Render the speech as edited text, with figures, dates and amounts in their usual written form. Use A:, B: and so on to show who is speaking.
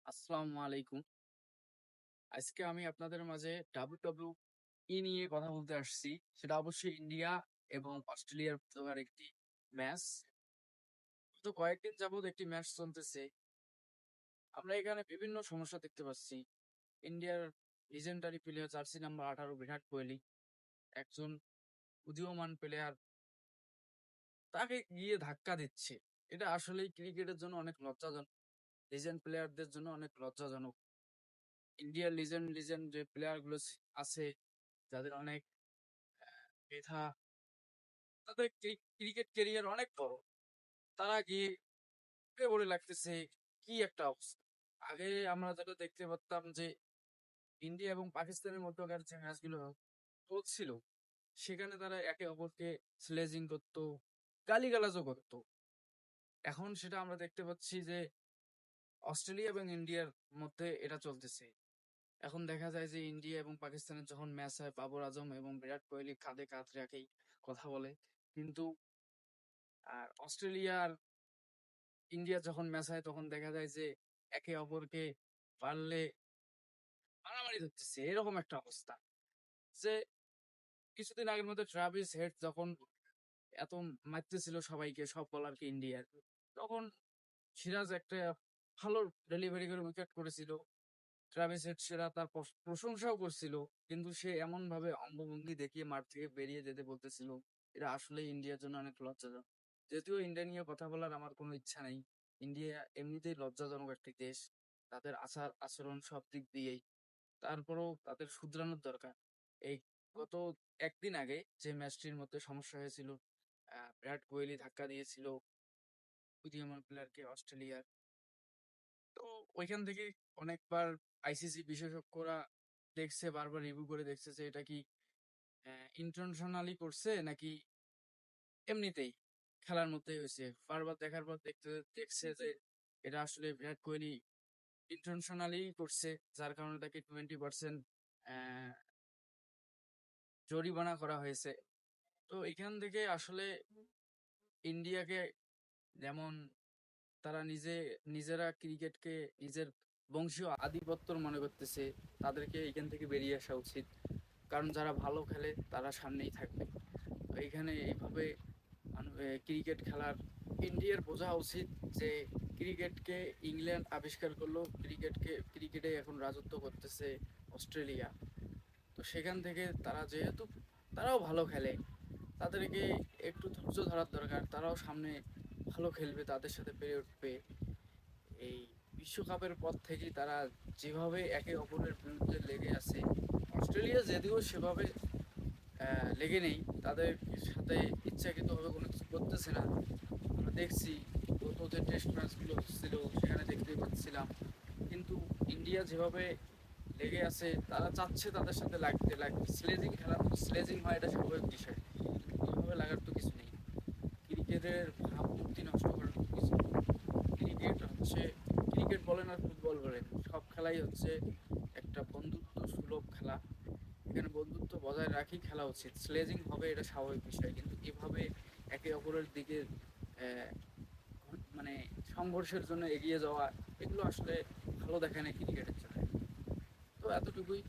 A: আসসালামু আলাইকুম। আজকে আমি আপনাদের মাঝে WWE নিয়ে কথা বলতে আসছি। সেটা অবশ্যই ইন্ডিয়া এবং অস্ট্রেলিয়ার মধ্যকার একটি ম্যাচ। তো কয়েকদিন যাবৎ একটি ম্যাচ চলতেছে। আমরা এখানে বিভিন্ন সমস্যা দেখতে পাচ্ছি। ইন্ডিয়ার legendary player jersey number 18 Virat Kohli একজন উদীয়মান প্লেয়ার, তাকে গিয়ে ধাক্কা দিচ্ছে। এটা আসলেই ক্রিকেটের জন্য অনেক লজ্জাজনক। লিজেন্ড প্লেয়ারদের জন্য অনেক লজ্জাজনক। ইন্ডিয়ার লিজেন্ড যে প্লেয়ার গুলো আছে, যাদের অনেক মেধা, তাদের ক্রিকেট ক্যারিয়ার অনেক বড়, তারা গিয়ে বলে লাগতেছে কি একটা অবস্থা। আগে আমরা যেটা দেখতে পারতাম যে ইন্ডিয়া এবং পাকিস্তানের মধ্যকার যে ম্যাচগুলো চলছিল, সেখানে তারা একে অপরকে স্লেজিং করতো, গালিগালাজও করতো। এখন সেটা আমরা দেখতে পাচ্ছি যে অস্ট্রেলিয়া এবং ইন্ডিয়ার মধ্যে এটা চলতেছে। এখন দেখা যায় যে ইন্ডিয়া এবং পাকিস্তানের যখন ম্যাচ হয়, বাবর আজম এবং বিরাট কোহলি কাঁধে কাঁধ রেখেই কথা বলে। কিন্তু আর অস্ট্রেলিয়া আর ইন্ডিয়া যখন ম্যাচ হয়, তখন দেখা যায় যে একে অপরকে পারলে মারামারি ধরতেছে, এরকম একটা অবস্থা। যে কিছুদিন আগের মধ্যে ট্রাভিস হেড যখন এত মারতেছিল সবাইকে, সব বলারকে ইন্ডিয়ার, তখন সিরাজ একটা ভালো ডেলিভারি করে উইকেট করেছিল। ট্রাভিস হেড সেরা তার প্রশংসাও করছিল, কিন্তু সে এমন ভাবে অঙ্গভঙ্গি দেখিয়ে মাঠ থেকে বেরিয়ে যেতে বলতেছিল, এটা আসলে ইন্ডিয়ার জন্য অনেক লজ্জাজনক। যদিও ইন্ডিয়া নিয়ে কথা বলার আমার কোনো ইচ্ছা নেই। ইন্ডিয়া এমনিতেই লজ্জাজনক একটি দেশ, তাদের আচার আচরণ সব দিক দিয়েই। তারপরেও তাদের শুধরানোর দরকার। এই গত একদিন আগে যে ম্যাচটির মধ্যে সমস্যা হয়েছিল, বিরাট কোহলি ধাক্কা দিয়েছিল উদীয়মান প্লেয়ারকে অস্ট্রেলিয়ার। তো ওইখান থেকে অনেকবার আইসিসি বিশেষজ্ঞরা দেখছে, বারবার রিভিউ করে দেখছে যে এটা কি ইন্টেনশনালি করছে নাকি এমনিতেই খেলার মধ্যেই হয়েছে। বারবার দেখার পর দেখছে যে এটা আসলে বিরাট কোহলি ইন্টেনশনালি করছে, যার কারণে তাকে 20% জরিমানা করা হয়েছে। তো এখান থেকে আসলে ইন্ডিয়াকে, যেমন তারা নিজেরা ক্রিকেটকে নিজের বংশীয় আধিপত্যর মনে করতেছে, তাদেরকে এখান থেকে বেরিয়ে আসা উচিত। কারণ যারা ভালো খেলে তারা সামনেই থাকবে। তো এখানে এইভাবে ক্রিকেট খেলার ইন্ডিয়ার বোঝা উচিত যে ক্রিকেটকে ইংল্যান্ড আবিষ্কার করলো, ক্রিকেটে এখন রাজত্ব করতেছে অস্ট্রেলিয়া। তো সেখান থেকে তারা যেহেতু তারাও ভালো খেলে, তাদেরকে একটু ধৈর্য ধরার দরকার। তারাও সামনে ভালো খেলবে, তাদের সাথে পেরে উঠবে। এই বিশ্বকাপের পর থেকেই তারা যেভাবে একে অপরের বিরুদ্ধে লেগে আছে, অস্ট্রেলিয়া যদিও সেভাবে লেগে নেই, তাদের সাথে ইচ্ছাকৃতভাবে কোনো কিছু করতেছে না। আমরা দেখছি গত যে টেস্ট ম্যাচগুলো হচ্ছিল, সেখানে দেখতেই পাচ্ছিলাম। কিন্তু ইন্ডিয়া যেভাবে লেগে আছে, তারা চাচ্ছে তাদের সাথে লাগতে স্লেজিং খেলা, স্লেজিং হয়, এটা স্বাভাবিক বিষয়। এইভাবে লাগার তো কিছু নেই। ক্রিকেটের ভাবমূর্তি নষ্ট করার তো কিছু নেই। ক্রিকেট হচ্ছে, ক্রিকেট বলেন আর ফুটবল বলেন, সব খেলাই হচ্ছে একটা বন্ধুত্ব সুলভ খেলা। এখানে বন্ধুত্ব বজায় রাখি খেলা উচিত। স্লেজিং হবে এটা স্বাভাবিক বিষয়, কিন্তু এভাবে একে অপরের দিকে আহ, মানে সংঘর্ষের জন্য এগিয়ে যাওয়া, এগুলো আসলে ভালো দেখায় না ক্রিকেটের জন্য। তো এতটুকুই।